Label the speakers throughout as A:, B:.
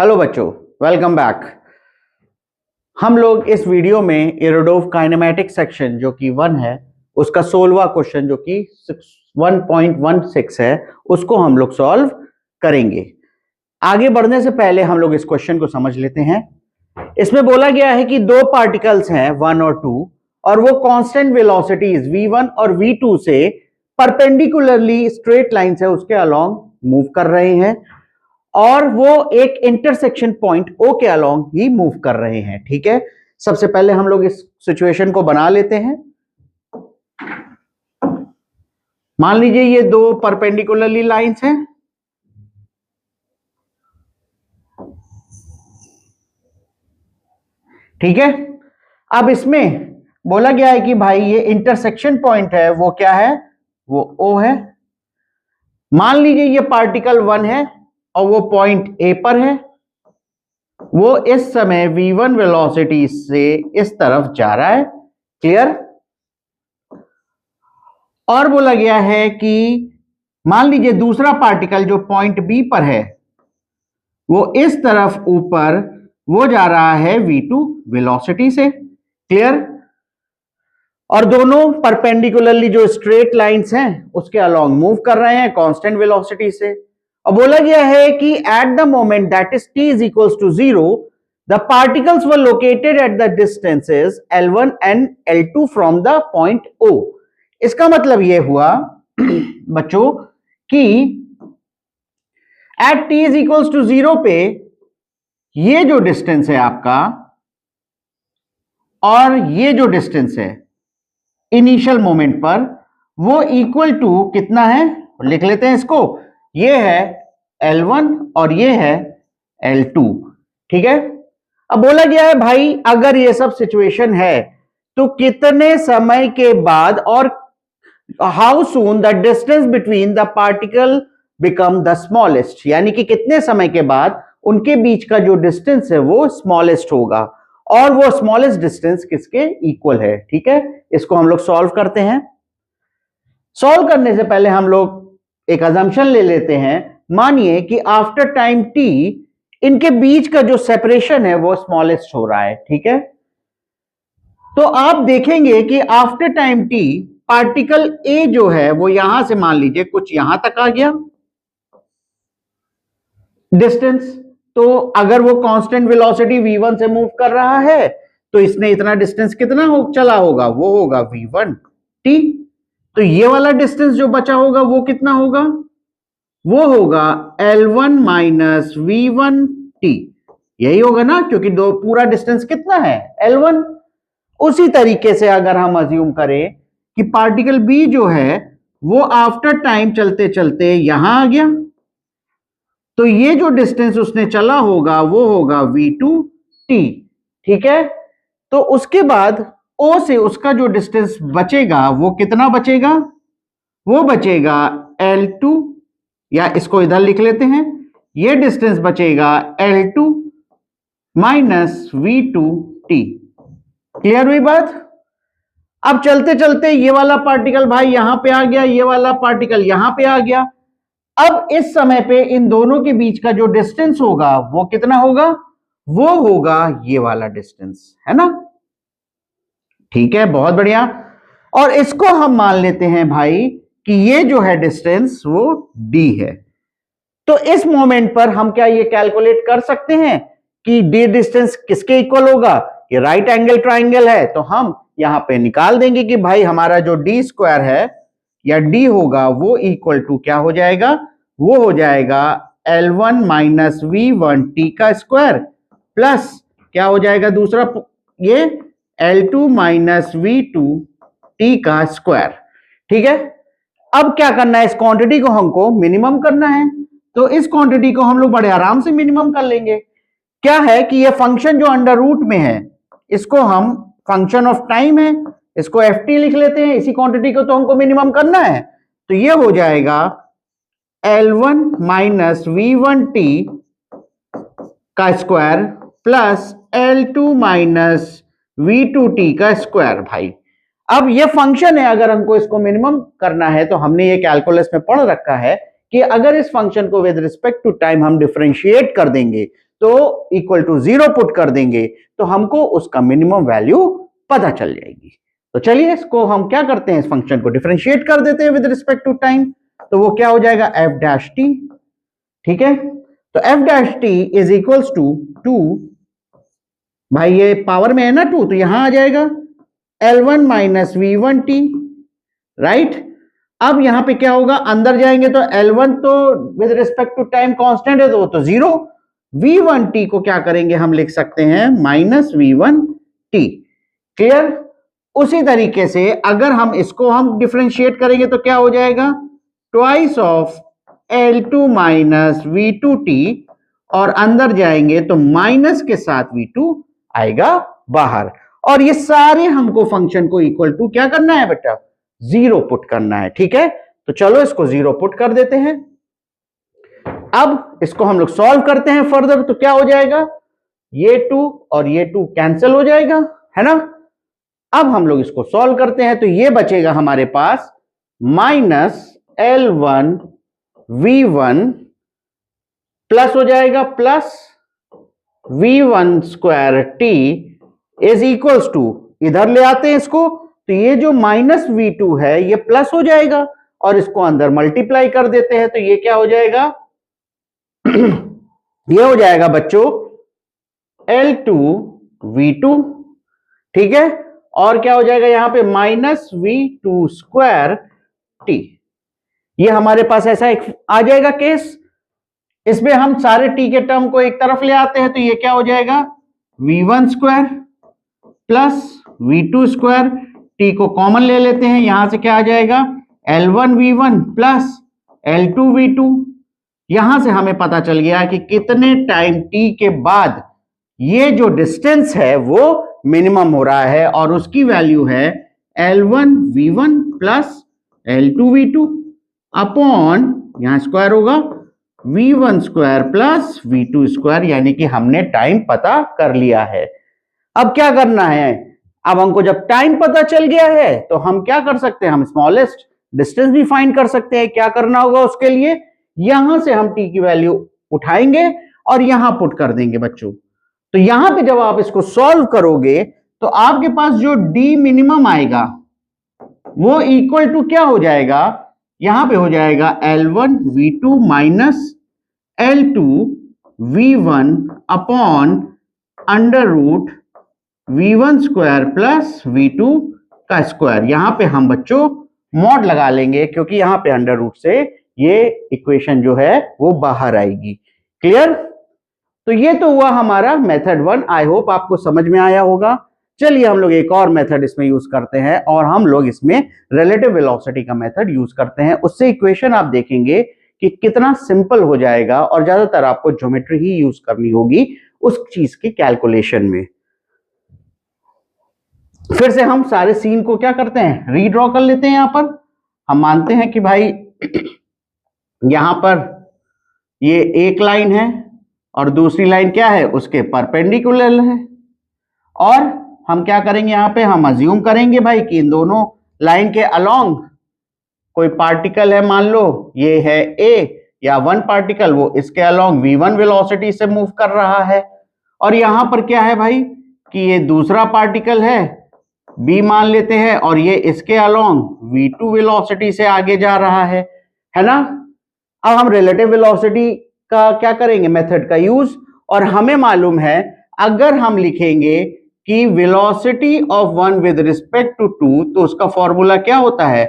A: Hello बच्चों, welcome back. हम लोग इस वीडियो में इरोडोव काइनेमेटिक सेक्शन जो कि 1 है उसका 16वां क्वेश्चन जो कि 1.16 है उसको हम लोग सॉल्व करेंगे। आगे बढ़ने से पहले हम लोग इस क्वेश्चन को समझ लेते हैं। इसमें बोला गया है कि दो पार्टिकल्स हैं 1 और 2 और वो कांस्टेंट वेलोसिटीज v1 और v2 से परपेंडिकुलरली स्ट्रेट लाइन से उसके अलोंग मूव कर रहे हैं और वो एक इंटरसेक्शन पॉइंट O के अलोंग ही मूव कर रहे हैं। ठीक है, सबसे पहले हम लोग इस सिचुएशन को बना लेते हैं। मान लीजिए ये दो परपेंडिकुलरली लाइंस हैं। ठीक है, अब इसमें बोला गया है कि भाई ये इंटरसेक्शन पॉइंट है वो क्या है, वो O है। मान लीजिए ये पार्टिकल 1 है और वो पॉइंट A पर है। वो इस समय v1 वेलोसिटी से इस तरफ जा रहा है। क्लियर। और बोला गया है कि मान लीजिए दूसरा पार्टिकल जो पॉइंट B पर है वो इस तरफ ऊपर वो जा रहा है v2 वेलोसिटी से। क्लियर। और दोनों परपेंडिकुलरली जो स्ट्रेट लाइंस हैं उसके अलोंग मूव कर रहे हैं कांस्टेंट वेलोसिटी से। और बोला गया है कि at the moment that is t is equals to 0 the particles were located at the distances L1 and L2 from the point O। इसका मतलब यह हुआ बच्चों कि at t is equals to 0 पे ये जो डिस्टेंस है आपका और ये जो डिस्टेंस है इनिशियल मोमेंट पर वो इक्वल टू कितना है, लिख लेते हैं इसको। ये है L1 और ये है L2। ठीक है, अब बोला गया है भाई अगर ये सब सिचुएशन है तो कितने समय के बाद और how soon the distance between the particle become the smallest, यानी कि कितने समय के बाद उनके बीच का जो डिस्टेंस है वो स्मॉलेस्ट होगा और वो स्मॉलेस्ट डिस्टेंस किसके इक्वल है। ठीक है, इसको हम लोग सॉल्व करते हैं। सॉल्व करने से पहले हम लोग एक अजम्पशन ले लेते हैं। मानिए कि आफ्टर टाइम t इनके बीच का जो सेपरेशन है वो स्मॉलेस्ट हो रहा है। ठीक है, तो आप देखेंगे कि after time t particle A जो है वो यहां से मान लीजिए कुछ यहां तक आ गया डिस्टेंस। तो अगर वो कांस्टेंट वेलोसिटी v1 से मूव कर रहा है तो इसने इतना डिस्टेंस कितना चला होगा, वो होगा v1t। तो ये वाला डिस्टेंस जो बचा होगा वो कितना होगा, वो होगा L1 माइनस v1t। यही होगा ना, क्योंकि दो पूरा डिस्टेंस कितना है L1। उसी तरीके से अगर हम अज्यूम करें कि पार्टिकल B जो है वो आफ्टर टाइम चलते चलते यहां आ गया तो ये जो डिस्टेंस उसने चला होगा वो होगा v2t। ठीक है, तो उसके बाद O से उसका जो डिस्टेंस बचेगा वो कितना बचेगा, वो बचेगा L2, या इसको इधर लिख लेते हैं, ये डिस्टेंस बचेगा L2 माइनस v2t। क्लियर हुई बात। अब चलते चलते ये वाला पार्टिकल भाई यहां पे आ गया, ये वाला पार्टिकल यहां पे आ गया। अब इस समय पे इन दोनों के बीच का जो डिस्टेंस होगा वो कितना होगा, वो होगा ये वाला डिस्टेंस, है ना। ठीक है, बहुत बढ़िया। और इसको हम मान लेते हैं भाई कि ये जो है डिस्टेंस वो d है। तो इस मोमेंट पर हम क्या ये कैलकुलेट कर सकते हैं कि d डिस्टेंस किसके इक्वल होगा, ये राइट एंगल ट्राइंगल है तो हम यहां पे निकाल देंगे कि भाई हमारा जो d स्क्वायर है या d होगा वो इक्वल टू क्या हो जाएगा, वो हो जाएगा L1 माइनस v1t का स्क्वायर प्लस क्या हो जाएगा दूसरा ये L2 माइनस v2t का स्क्वायर। ठीक है, अब क्या करना है, इस क्वांटिटी को हमको मिनिमम करना है। तो इस क्वांटिटी को हम लोग बड़े आराम से मिनिमम कर लेंगे। क्या है कि ये फंक्शन जो अंडर रूट में है इसको हम फंक्शन ऑफ टाइम है, इसको ft लिख लेते हैं। इसी क्वांटिटी को तो हमको मिनिमम करना है, तो ये हो जाएगा L1 माइनस v1t का square plus L2 minus v2t का स्क्वायर। भाई अब ये फंक्शन है, अगर हमको इसको मिनिमम करना है तो हमने ये कैलकुलस में पढ़ रखा है कि अगर इस फंक्शन को विद रिस्पेक्ट टू टाइम हम डिफरेंशिएट कर देंगे तो इक्वल टू 0 पुट कर देंगे तो हमको उसका मिनिमम वैल्यू पता चल जाएगी। तो चलिए इसको हम क्या करते हैं, इस फंक्शन को डिफरेंशिएट कर देते हैं विद रिस्पेक्ट टू टाइम। तो वो क्या हो जाएगा, एफ डैश टी। ठीक है, तो F dash T is equals to 2, भाई ये पावर में है ना 2, तो यहां आ जाएगा L1 minus V1 T, right. अब यहां पे क्या होगा, अंदर जाएंगे तो L1 तो with respect to time constant है तो वो तो 0, V1 टी को क्या करेंगे हम लिख सकते हैं माइनस V1 टी। क्लियर। उसी तरीके से अगर हम इसको हम डिफरेंशिएट करेंगे तो क्या हो जाएगा, twice of L2 minus V2 T, और अंदर जाएंगे तो माइनस के साथ V2 आएगा बाहर, और ये सारे हमको फंक्शन को इक्वल टू क्या करना है बेटा, 0 पुट करना है। ठीक है, तो चलो इसको 0 पुट कर देते हैं। अब इसको हम लोग सॉल्व करते हैं फर्दर, तो क्या हो जाएगा, ये 2 और ये 2 कैंसिल हो जाएगा, है ना। अब हम लोग इसको सॉल्व करते हैं तो ये बचेगा हमारे पास माइनस L1 V1 प्लस हो जाएगा plus V1 square T is equals to, इधर ले आते हैं इसको, तो ये जो माइनस V2 है ये प्लस हो जाएगा और इसको अंदर मल्टीप्लाई कर देते हैं तो ये क्या हो जाएगा ये हो जाएगा बच्चों L2 V2। ठीक है, और क्या हो जाएगा यहां पे माइनस V2 स्क्वायर टी। ये हमारे पास ऐसा एक आ जाएगा केस, इसमें हम सारे टी के टर्म को एक तरफ ले आते हैं तो ये क्या हो जाएगा, V1 square plus V2 square, T को कॉमन ले लेते हैं, यहां से क्या आ जाएगा L1 V1 plus L2 V2। यहां से हमें पता चल गया कि कितने टाइम टी के बाद ये जो डिस्टेंस है वो मिनिमम हो रहा है, और उसकी वैल्यू है L1 V1 plus L2 V2 upon, यहां स्क्वायर होगा, V1 square plus V2 square, यानी कि हमने टाइम पता कर लिया है। अब क्या करना है, अब हमको जब टाइम पता चल गया है तो हम क्या कर सकते हैं, हम स्मॉलेस्ट डिस्टेंस भी फाइंड कर सकते हैं। क्या करना होगा उसके लिए, यहां से हम टी की वैल्यू उठाएंगे और यहां पुट कर देंगे बच्चों। तो यहां पे जब आप इसको सॉल्व करोगे तो आपके पास जो डी मिनिमम आएगा वो इक्वल टू क्या हो जाएगा, यहां पे हो जाएगा L1 V2 minus L2 V1 upon under root V1 square plus V2 का स्क्वायर। यहां पे हम बच्चों मॉड लगा लेंगे क्योंकि यहां पे अंडर रूट से ये इक्वेशन जो है वो बाहर आएगी। क्लियर। तो ये तो हुआ हमारा मेथड 1। आई होप आपको समझ में आया होगा। चलिए हम लोग एक और मेथड इसमें यूज करते हैं और हम लोग इसमें रिलेटिव वेलोसिटी का मेथड यूज करते हैं। उससे इक्वेशन आप देखेंगे कि कितना सिंपल हो जाएगा और ज्यादातर आपको ज्योमेट्री ही यूज करनी होगी उस चीज की कैलकुलेशन में। फिर से हम सारे सीन को क्या करते हैं, रीड्रॉ कर लेते हैं। यहां पर हम मानते हैं कि भाई यहां पर ये एक लाइन है और दूसरी लाइन क्या है, उसके परपेंडिकुलर है, और हम क्या करेंगे, यहां पे हम अज्यूम करेंगे भाई कि इन दोनों लाइन के अलोंग कोई पार्टिकल है, मान लो ये है ए या वन पार्टिकल, वो इसके अलोंग v1 वेलोसिटी से मूव कर रहा है, और यहां पर क्या है भाई कि ये दूसरा पार्टिकल है b मान लेते हैं और ये इसके अलोंग v2 वेलोसिटी से आगे जा रहा है ना। अब हम रिलेटिव वेलोसिटी का क्या करेंगे, मेथड का यूज, और हमें मालूम है अगर हम लिखेंगे कि velocity of one with respect to two, तो उसका फॉर्मूला क्या होता है,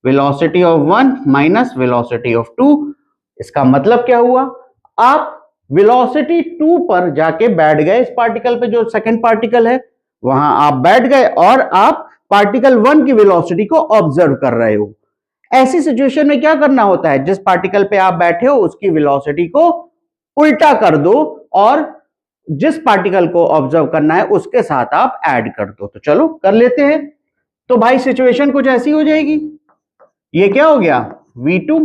A: velocity of one minus velocity of two. इसका मतलब क्या हुआ, आप वेलोसिटी 2 पर जाके बैठ गए, इस पार्टिकल पे जो सेकंड पार्टिकल है वहां आप बैठ गए और आप पार्टिकल 1 की वेलोसिटी को ऑब्जर्व कर रहे हो। ऐसी सिचुएशन में क्या करना होता है, जिस पार्टिकल पे आप बैठे हो उसकी वेलोसिटी को उल्टा कर दो और जिस पार्टिकल को ऑब्जर्व करना है उसके साथ आप ऐड कर दो। तो चलो कर लेते हैं। तो भाई सिचुएशन कुछ ऐसी हो जाएगी, ये क्या हो गया V2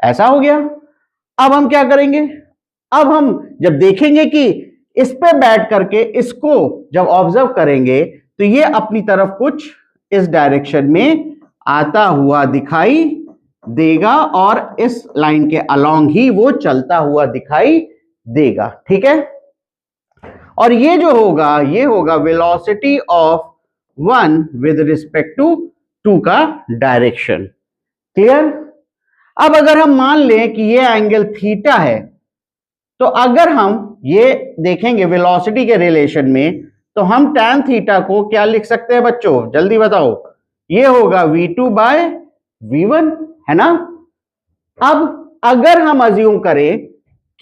A: ऐसा हो गया। अब हम क्या करेंगे, अब हम जब देखेंगे कि इस पे बैठ करके इसको जब ऑब्जर्व करेंगे तो ये अपनी तरफ कुछ इस डायरेक्शन में आता हुआ दिखाई देगा और इस लाइन के अलोंग ही वो चलता हुआ दिखाई देगा। ठीक है, और ये जो होगा ये होगा velocity of 1 with respect to 2 का डायरेक्शन। क्लियर? अब अगर हम मान लें कि ये एंगल थीटा है, तो अगर हम ये देखेंगे वेलोसिटी के रिलेशन में, तो हम tan थीटा को क्या लिख सकते हैं बच्चों, जल्दी बताओ। ये होगा v2 बाय v1, है ना। अब अगर हम अज्यूम करें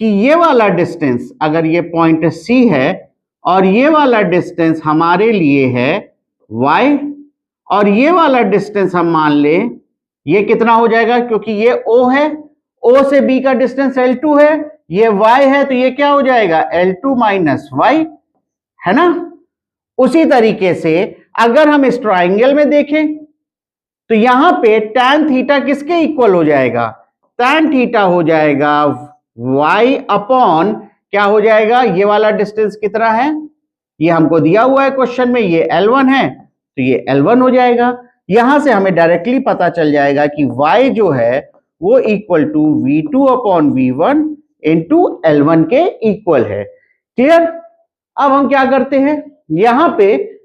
A: कि ये वाला डिस्टेंस, अगर ये पॉइंट C है और ये वाला डिस्टेंस हमारे लिए है y, और ये वाला डिस्टेंस हम मान लें ये कितना हो जाएगा, क्योंकि ये O है, O से B का डिस्टेंस L2 है, ये y है, तो ये क्या हो जाएगा L2 माइनस y, है ना। उसी तरीके से अगर हम इस ट्राइंगल में देखें तो यहां पे tan थीटा किसके इक्वल हो जाएगा, tan थीटा हो जाएगा y अपॉन क्या हो जाएगा, ये वाला डिस्टेंस कितना है, ये हमको दिया हुआ है क्वेश्चन में, ये L1 है, तो ये L1 हो जाएगा। यहां से हमें डायरेक्टली पता चल जाएगा कि y जो है वो equal to v2 upon v1 into L1 के इक्वल है। क्लियर? अब हम क्या करते हैं, यहां पे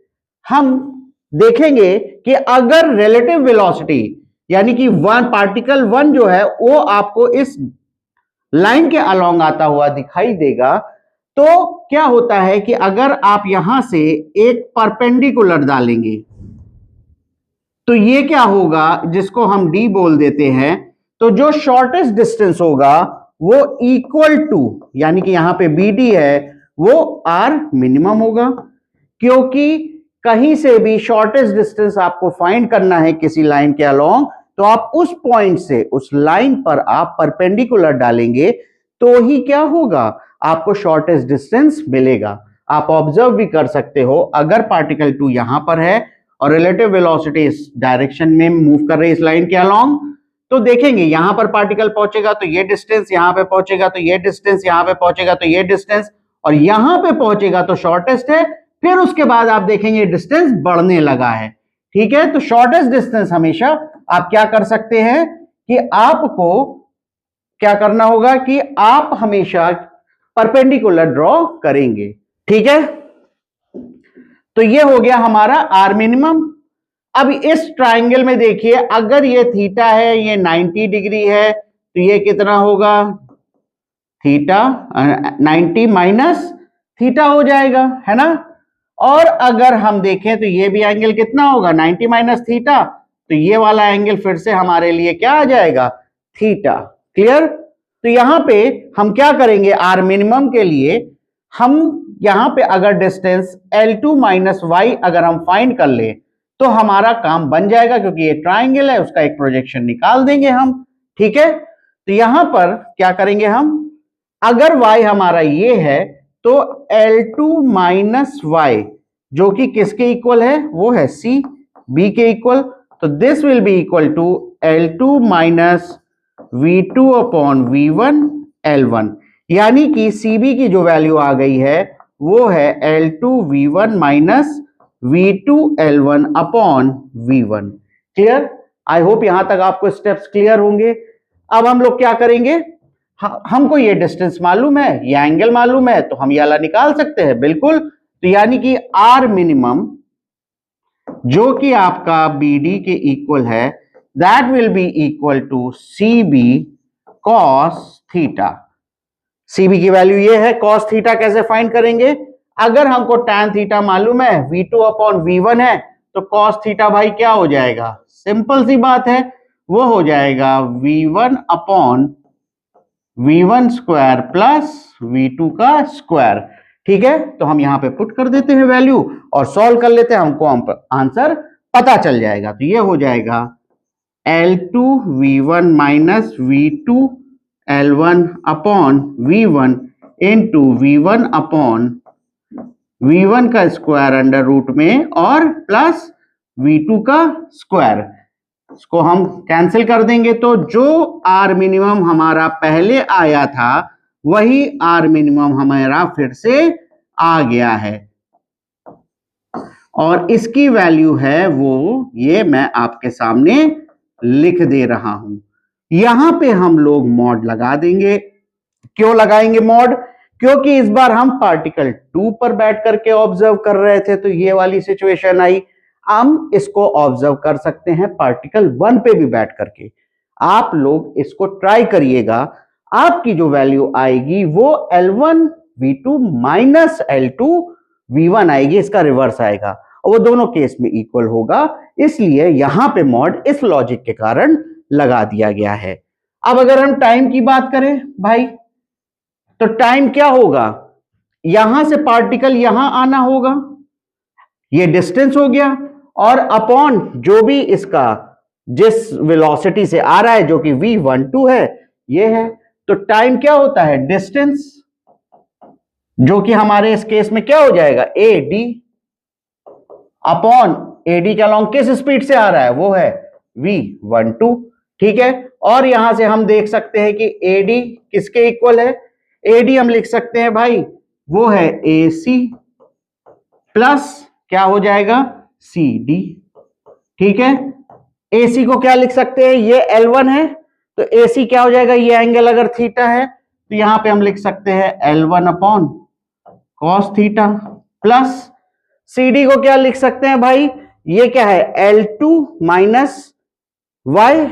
A: हम देखेंगे कि अगर रिलेटिव वेलोसिटी यानी कि पार्टिकल 1 जो है वो आपको इस लाइन के अलोंग आता हुआ दिखाई देगा, तो क्या होता है कि अगर आप यहां से एक परपेंडिकुलर डालेंगे तो ये क्या होगा, जिसको हम d बोल देते हैं, तो जो शॉर्टेस्ट डिस्टेंस होगा वो इक्वल टू, यानी कि यहां पे BD है वो r मिनिमम होगा, क्योंकि कहीं से भी शॉर्टेस्ट डिस्टेंस आपको फाइंड करना है किसी लाइन के अलोंग, तो आप उस पॉइंट से उस लाइन पर आप परपेंडिकुलर डालेंगे तो ही क्या होगा, आपको शॉर्टेस्ट डिस्टेंस मिलेगा। आप ऑब्जर्व भी कर सकते हो, अगर पार्टिकल 2 यहां पर है और रिलेटिव वेलोसिटी इस डायरेक्शन में मूव कर रही है इस लाइन के अलोंग, तो देखेंगे यहां पर पार्टिकल पहुंचेगा तो ये डिस्टेंस, यहां पे पहुंचेगा तो ये डिस्टेंस, यहां पे पहुंचेगा तो ये डिस्टेंस, और यहां पे पहुंचेगा तो शॉर्टेस्ट है, फिर उसके बाद आप देखेंगे डिस्टेंस बढ़ने लगा है। ठीक है, तो शॉर्टेस्ट डिस्टेंस हमेशा आप क्या कर सकते हैं कि आपको क्या करना होगा कि आप हमेशा परपेंडिकुलर ड्रॉ करेंगे। ठीक है, तो ये हो गया हमारा आर मिनिमम। अब इस ट्राइंगल में देखिए, अगर ये थीटा है, ये 90 डिग्री है, तो ये कितना होगा, थीटा 90 माइनस थीटा हो जाएगा, है ना। और अगर हम देखें तो ये भी एंगल कितना होगा, 90 माइनस थीटा, तो ये वाला एंगल फिर से हमारे लिए क्या आ जाएगा, थीटा। क्लियर? तो यहां पे हम क्या करेंगे, आर मिनिमम के लिए हम यहां पे अगर डिस्टेंस L2 माइनस वाई अगर हम फाइंड कर ले तो हमारा काम बन जाएगा, क्योंकि ये ट्राइंगल है उसका एक प्रोजेक्शन निकाल देंगे हम। ठीक है, तो यहां पर क्या करेंगे हम, अगर y हमारा ये है तो L2 माइनस वाई जो कि किसके इक्वल है, वो है C B के इक्वल, तो this will be equal to L2 minus V2 upon V1 L1, यानी कि CB की जो वैल्यू आ गई है वो है L2 V1 minus V2 L1 upon V1। Clear? I hope यहां तक आपको स्टेप्स क्लियर होंगे। अब हम लोग क्या करेंगे, हमको ये डिस्टेंस मालूम है, ये एंगल मालूम है, तो हम ये वाला निकाल सकते हैं, बिल्कुल। तो यानी कि आर मिनिमम जो कि आपका BD के इक्वल है, that will be equal to CB cos theta. CB की वैल्यू ये है, cos थीटा कैसे फाइंड करेंगे, अगर हमको tan थीटा मालूम है, V2 अपॉन V1 है, तो cos थीटा भाई क्या हो जाएगा, सिंपल सी बात है, वो हो जाएगा V1 upon V1 square plus V2 का स्क्वायर। ठीक है, तो हम यहां पे पुट कर देते हैं वैल्यू और सॉल्व कर लेते हैं, हमको आंसर पता चल जाएगा। तो ये हो जाएगा L2 V1 minus V2 L1 upon V1 into V1 upon V1 का स्क्वायर अंडर रूट में और प्लस V2 का स्क्वायर, इसको हम कैंसिल कर देंगे, तो जो आर मिनिमम हमारा पहले आया था वही आर मिनिमम हमारा फिर से आ गया है, और इसकी वैल्यू है वो ये मैं आपके सामने लिख दे रहा हूं। यहां पे हम लोग मॉड लगा देंगे। क्यों लगाएंगे मॉड, क्योंकि इस बार हम पार्टिकल 2 पर बैठ करके ऑब्जर्व कर रहे थे, तो ये वाली सिचुएशन आई। हम इसको ऑब्जर्व कर सकते हैं पार्टिकल 1 पे भी बैठ करके। आप लोग इसको ट्राई करिएगा, आपकी जो वैल्यू आएगी वो L1 V2 minus L2 V1 आएगी, इसका रिवर्स आएगा और वो दोनों केस में इक्वल होगा, इसलिए यहां पे मॉड इस लॉजिक के कारण लगा दिया गया है। अब अगर हम टाइम की बात करें भाई, तो टाइम क्या होगा, यहां से पार्टिकल यहां आना होगा, ये डिस्टेंस हो गया, और अपॉन जो भी इसका जिस वेलोसिटी से आ रहा है जो कि v12 है ये है, तो टाइम क्या होता है, डिस्टेंस, जो कि हमारे इस केस में क्या हो जाएगा AD अपॉन AD के अलॉन्ग किस स्पीड से आ रहा है वो है v12, ठीक है। और यहां से हम देख सकते हैं कि AD किसके इक्वल है, AD हम लिख सकते हैं भाई वो है AC प्लस क्या हो जाएगा CD, ठीक है। AC को क्या लिख सकते हैं, ये L1 है, तो AC क्या हो जाएगा, ये एंगल अगर थीटा है तो यहां पे हम लिख सकते हैं L1 upon cos theta, plus CD को क्या लिख सकते हैं भाई, ये क्या है L2 minus Y,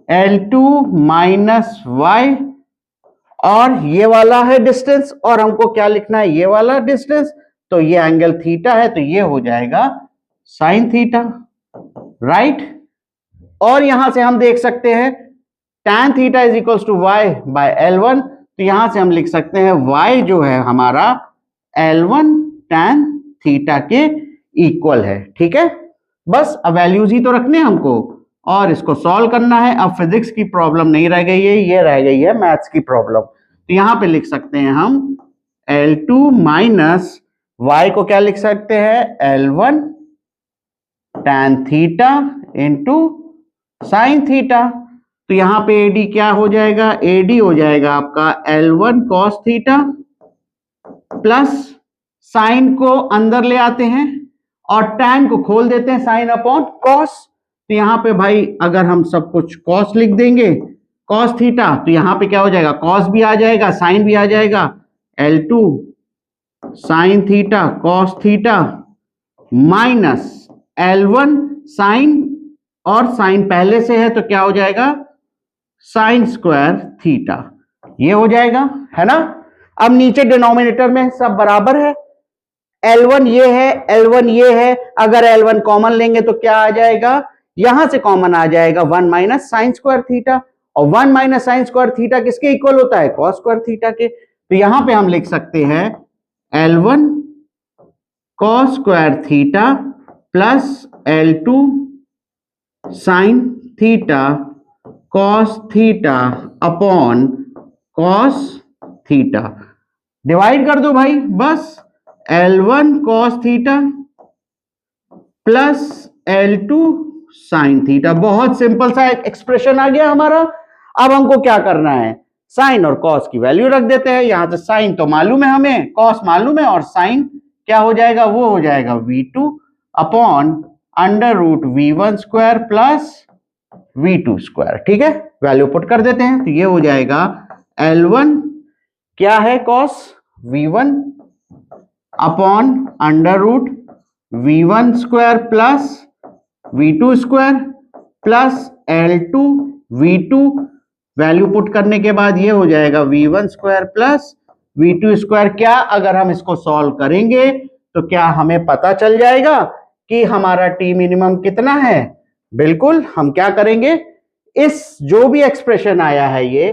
A: L2 minus Y, और ये वाला है डिस्टेंस, और हमको क्या लिखना है, ये वाला डिस्टेंस, तो ये एंगल थीटा है, तो ये हो जाएगा साइन थीटा, राइट। और यहां से हम देख सकते हैं tan theta is equals to Y by L1, तो यहां से हम लिख सकते हैं y जो है हमारा L1 tan थीटा के इक्वल है, ठीक है। बस अब वैल्यूज ही तो रखने हमको और इसको सॉल्व करना है। अब फिजिक्स की प्रॉब्लम नहीं रह गई है, ये रह गई है मैथ्स की प्रॉब्लम। तो यहां पे लिख सकते हैं हम L2 माइनस y को क्या लिख सकते हैं, L1 tan theta into sine theta, तो यहां पे AD क्या हो जाएगा, AD हो जाएगा आपका L1 cos theta, plus sign को अंदर ले आते हैं और tan को खोल देते हैं, साइन अपॉन कॉस। तो यहां पे भाई अगर हम सब कुछ कॉस लिख देंगे, कॉस थीटा, तो यहां पे क्या हो जाएगा, कॉस भी आ जाएगा साइन भी आ जाएगा, L2 sine theta cos theta minus L1 sine, और साइन पहले से है तो क्या हो जाएगा साइन स्क्वायर थीटा, ये हो जाएगा, है ना। अब नीचे डिनोमिनेटर में सब बराबर है, L1 ये है, L1 ये है, अगर L1 कॉमन लेंगे तो क्या आ जाएगा, यहां से कॉमन आ जाएगा 1 माइनस साइन स्क्वायर थीटा, और 1 माइनस साइन स्क्वायर थीटा किसके इक्वल होता है, कॉस स्क्वायर थीटा के। तो यहां पे हम लिख सकते हैं L1 cos square theta plus L2 sine theta cos theta upon cos theta, divide कर दो भाई, बस L1 cos theta plus L2 sine theta, बहुत सिंपल सा एक्सप्रेशन आ गया हमारा। अब हमको क्या करना है, साइन और कॉस की वैल्यू रख देते हैं, यहां से साइन तो मालूम है हमें, कॉस मालूम है, और साइन क्या हो जाएगा, वो हो जाएगा V2 upon under root V1 square plus V2 square, ठीक है। वैल्यू पुट कर देते हैं, तो ये हो जाएगा L1 क्या है cos V1 upon under root V1 square plus V2 square plus L2 V2, value put करने के बाद ये हो जाएगा V1 square plus V2 square. क्या अगर हम इसको सॉल्व करेंगे तो क्या हमें पता चल जाएगा कि हमारा T मिनिमम कितना है, बिल्कुल। हम क्या करेंगे, इस जो भी एक्सप्रेशन आया है ये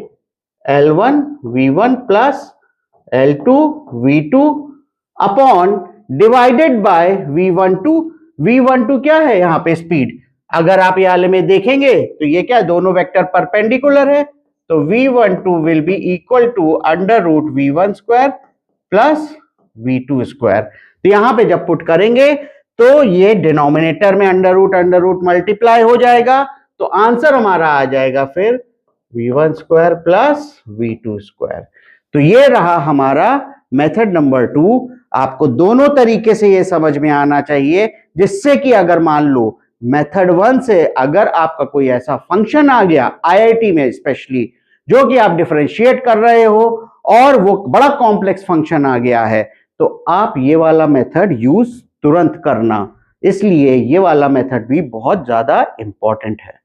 A: L1 V1 plus L2 V2 upon divided by V12, V12 क्या है यहाँ पे स्पीड, अगर आप ये वाले में देखेंगे तो ये क्या, दोनों वेक्टर परपेंडिकुलर है, तो V12 will be equal to under root V1 square plus V2 square. तो यहां पे जब पुट करेंगे तो ये डिनोमिनेटर में अंडर रूट मल्टीप्लाई हो जाएगा, तो आंसर हमारा आ जाएगा फिर V1 square plus V2 square. तो ये रहा हमारा मेथड नंबर 2। आपको दोनों तरीके से ये समझ में आना चाहिए, जिससे कि अगर मान लो मेथड 1 से अगर आपका कोई ऐसा फंक्शन आ गया IIT में स्पेशली, जो कि आप डिफरेंशिएट कर रहे हो और वो बड़ा कॉम्प्लेक्स फंक्शन आ गया है, तो आप ये वाला मेथड यूज तुरंत करना। इसलिए ये वाला मेथड भी बहुत ज्यादा इंपॉर्टेंट है।